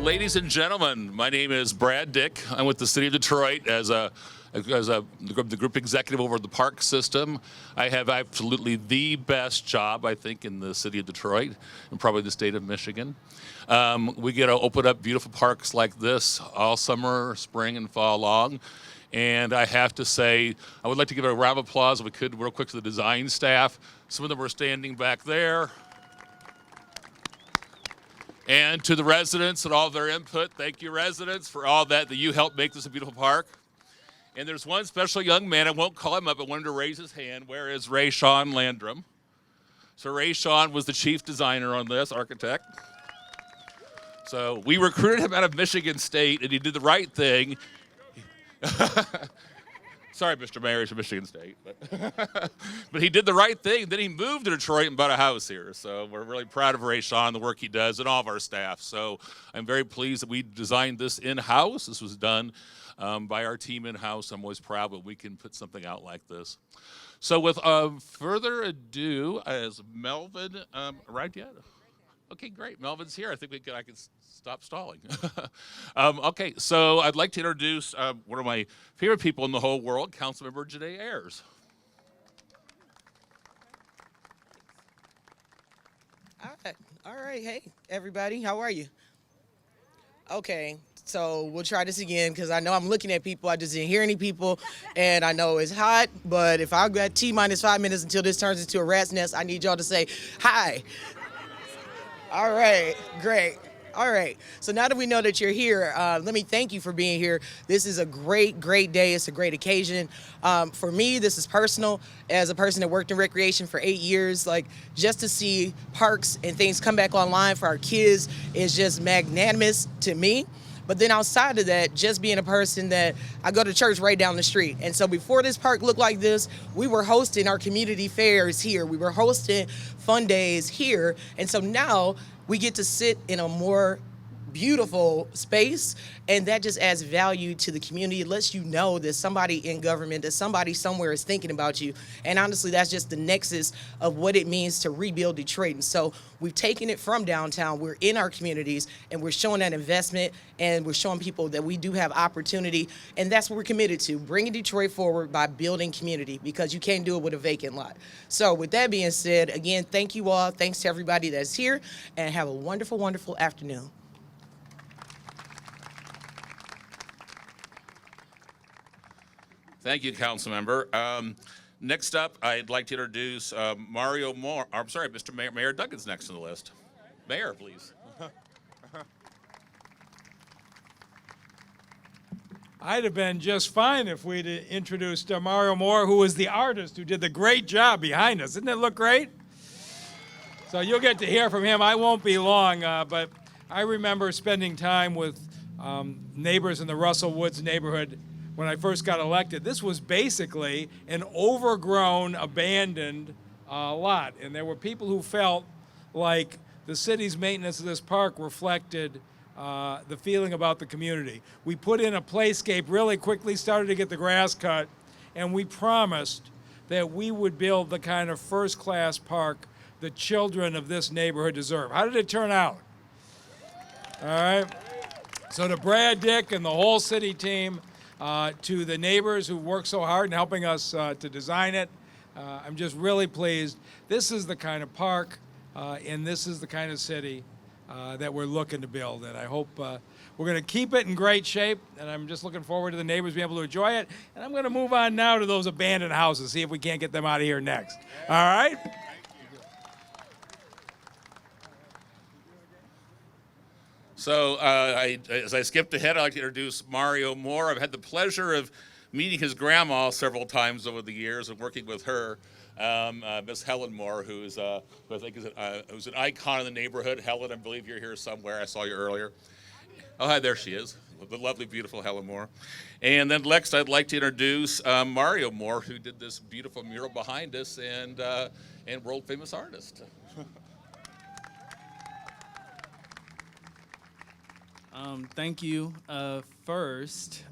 Ladies and gentlemen, my name is Brad Dick. I'm with the City of Detroit as the group executive over the park system. I have absolutely the best job, I think, in the City of Detroit and probably the state of Michigan. We get to open up beautiful parks like this all summer, spring, and fall long. And I have to say, I would like to give a round of applause, if we could, real quick, to the design staff. Some of them are standing back there. And to the residents and all of their input. Thank you, residents, for all that you helped make this a beautiful park. And there's one special young man, I won't call him up, but wanted to raise his hand. Where is Ray Sean Landrum? So Ray Sean was the chief designer on this, architect. So we recruited him out of Michigan State, and he did the right thing. Sorry, Mr. Mayor, he's from Michigan State. But he did the right thing. Then he moved to Detroit and bought a house here. So we're really proud of Ray Sean, the work he does, and all of our staff. So I'm very pleased that we designed this in-house. This was done by our team in-house. I'm always proud that we can put something out like this. So with further ado, is Melvin arrived yet? Okay, great. Melvin's here. I think I can stop stalling. Okay, so I'd like to introduce one of my favorite people in the whole world, Councilmember Janae Ayers. All right. Hey, everybody. How are you? Okay, so we'll try this again because I know I'm looking at people. I just didn't hear any people, and I know it's hot, but if I've got T-minus 5 minutes until this turns into a rat's nest, I need y'all to say hi. All right, great. All right, so now that we know that you're here, let me thank you for being here. This is a great, great day. It's a great occasion. For me, this is personal. As a person that worked in recreation for 8 years, like just to see parks and things come back online for our kids is just magnanimous to me. But then outside of that, just being a person that I go to church right down the street. And so before this park looked like this, we were hosting our community fairs here. We were hosting fun days here. And so now we get to sit in a more beautiful space, and that just adds value to the community. It lets you know that somebody in government, that somebody somewhere is thinking about you. And honestly, that's just the nexus of what it means to rebuild Detroit. And so we've taken it from downtown, we're in our communities, and we're showing that investment, and we're showing people that we do have opportunity, and that's what we're committed to, bringing Detroit forward by building community, because you can't do it with a vacant lot. So with that being said, again, thank you all, thanks to everybody that's here, and have a wonderful, wonderful afternoon. Thank you, Councilmember. Next up, I'd like to introduce Mario Moore. I'm sorry, Mr. Mayor Duggan's next on the list. Mayor, please. I'd have been just fine if we'd introduced Mario Moore, who was the artist who did the great job behind us. Didn't it look great? So you'll get to hear from him. I won't be long, but I remember spending time with neighbors in the Russell Woods neighborhood when I first got elected. This was basically an overgrown, abandoned lot. And there were people who felt like the city's maintenance of this park reflected the feeling about the community. We put in a playscape really quickly, started to get the grass cut, and we promised that we would build the kind of first-class park the children of this neighborhood deserve. How did it turn out? All right. So to Brad Dick and the whole city team, to the neighbors who worked so hard in helping us to design it, I'm just really pleased. This is the kind of park and this is the kind of city that we're looking to build. And I hope we're going to keep it in great shape. And I'm just looking forward to the neighbors being able to enjoy it. And I'm going to move on now to those abandoned houses, see if we can't get them out of here next. All right? So as I skipped ahead, I'd like to introduce Mario Moore. I've had the pleasure of meeting his grandma several times over the years and working with her, Miss Helen Moore, who I think who's an icon in the neighborhood. Helen, I believe you're here somewhere. I saw you earlier. Oh, hi, there she is, the lovely, beautiful Helen Moore. And then next, I'd like to introduce Mario Moore, who did this beautiful mural behind us, and world-famous artist. Thank you. First,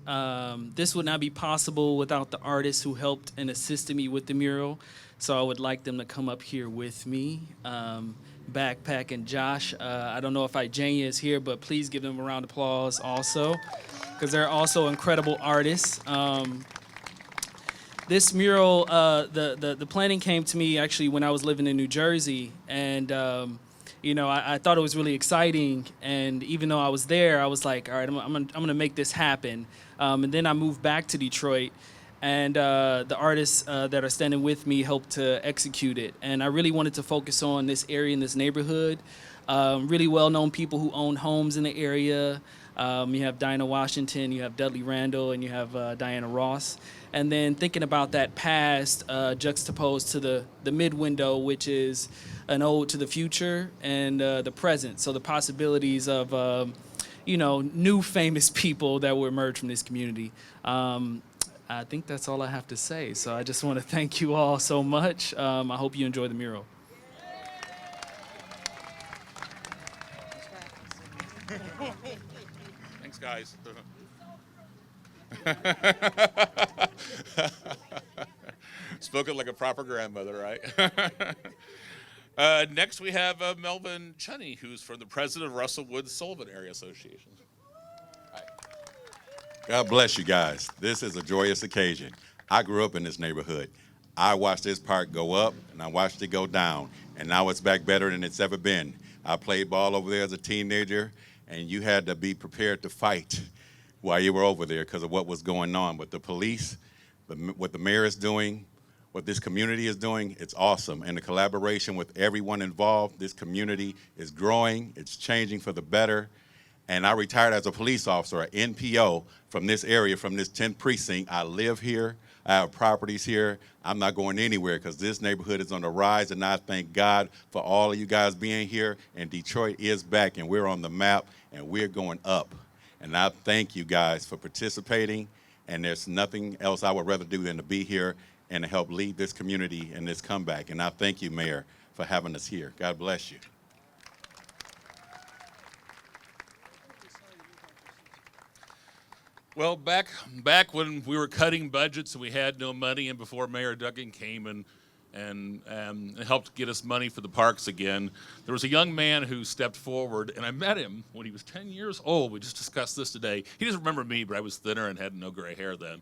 this would not be possible without the artists who helped and assisted me with the mural. So I would like them to come up here with me. Backpack and Josh. I don't know if Ijania is here, but please give them a round of applause also, because they're also incredible artists. This mural, the planning came to me actually when I was living in New Jersey, and I thought it was really exciting. And even though I was there, I was like, all right, I'm gonna make this happen. And then I moved back to Detroit, and the artists that are standing with me helped to execute it. And I really wanted to focus on this area and this neighborhood. Really well-known people who own homes in the area. You have Dinah Washington, you have Dudley Randall, and you have Diana Ross. And then thinking about that past juxtaposed to the mid-window, which is an ode to the future and the present. So the possibilities of, new famous people that will emerge from this community. I think that's all I have to say. So I just want to thank you all so much. I hope you enjoy the mural. Thanks, guys. Spoken like a proper grandmother, right? Next, we have Melvin Chunny, who's from the president of Russell Woods Sullivan Area Association. Hi. God bless you guys. This is a joyous occasion. I grew up in this neighborhood. I watched this park go up and I watched it go down, and now it's back better than it's ever been. I played ball over there as a teenager, and you had to be prepared to fight while you were over there because of what was going on. But the police, what the mayor is doing, what this community is doing, it's awesome. And the collaboration with everyone involved, this community is growing, it's changing for the better. And I retired as a police officer, an NPO, from this area, from this 10th precinct. I live here, I have properties here. I'm not going anywhere because this neighborhood is on the rise, and I thank God for all of you guys being here. And Detroit is back, and we're on the map, and we're going up. And I thank you guys for participating, and there's nothing else I would rather do than to be here and to help lead this community in this comeback. And I thank you, Mayor, for having us here. God bless you. Well, back when we were cutting budgets and we had no money, and before Mayor Duggan came and helped get us money for the parks again, there was a young man who stepped forward, and I met him when he was 10 years old. We just discussed this today. He doesn't remember me, but I was thinner and had no gray hair then.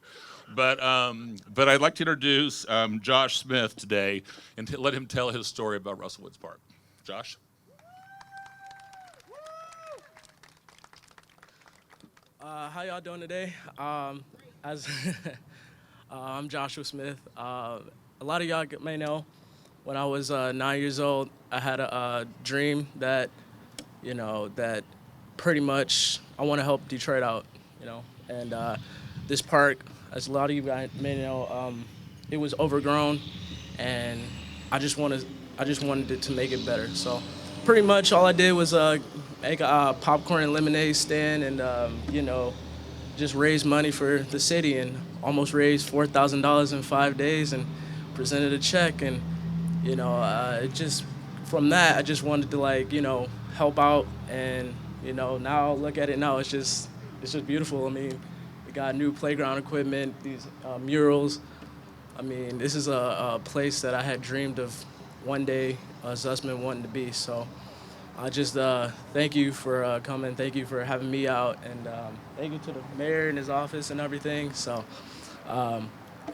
But I'd like to introduce Josh Smith today and to let him tell his story about Russell Woods Park. Josh? How y'all doing today? I'm Joshua Smith. A lot of y'all may know when I was 9 years old, I had a dream that, that pretty much I want to help Detroit out, and this park, as a lot of you guys may know, it was overgrown, and I just wanted it to make it better. So pretty much all I did was make a popcorn and lemonade stand and, just raise money for the city, and almost raised $4,000 in 5 days and presented a check. And, it just, from that, I just wanted to help out. And, now look at it now, it's just beautiful. I mean, we got new playground equipment, these murals. I mean, this is a place that I had dreamed of one day Zussman wanting to be. So I just thank you for coming. Thank you for having me out, and thank you to the mayor and his office and everything. So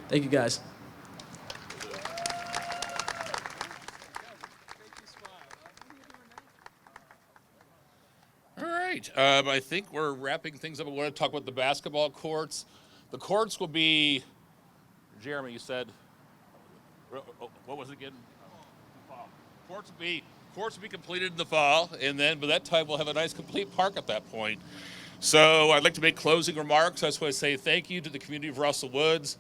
thank you guys. All right. I think we're wrapping things up. I want to talk about the basketball courts. The courts will be, Jeremy, you said, what was it again? Courts will be completed in the fall, and then by that time we'll have a nice complete park at that point. So I'd like to make closing remarks. I just want to say thank you to the community of Russell Woods.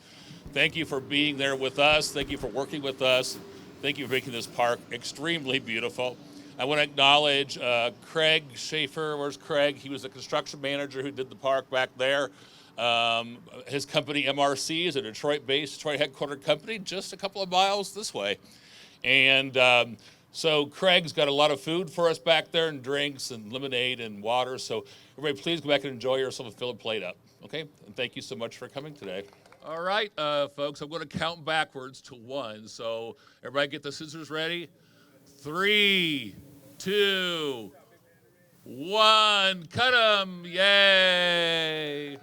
Thank you for being there with us. Thank you for working with us. Thank you for making this park extremely beautiful. I want to acknowledge Craig Schaefer. Where's Craig? He was the construction manager who did the park back there. His company, MRC, is a Detroit-based, Detroit headquartered company just a couple of miles this way. And So Craig's got a lot of food for us back there, and drinks and lemonade and water. So everybody, please go back and enjoy yourself and fill a plate up. Okay? And thank you so much for coming today. All right, folks, I'm going to count backwards to 1. So everybody get the scissors ready. 3, 2, 1. Cut them. Yay.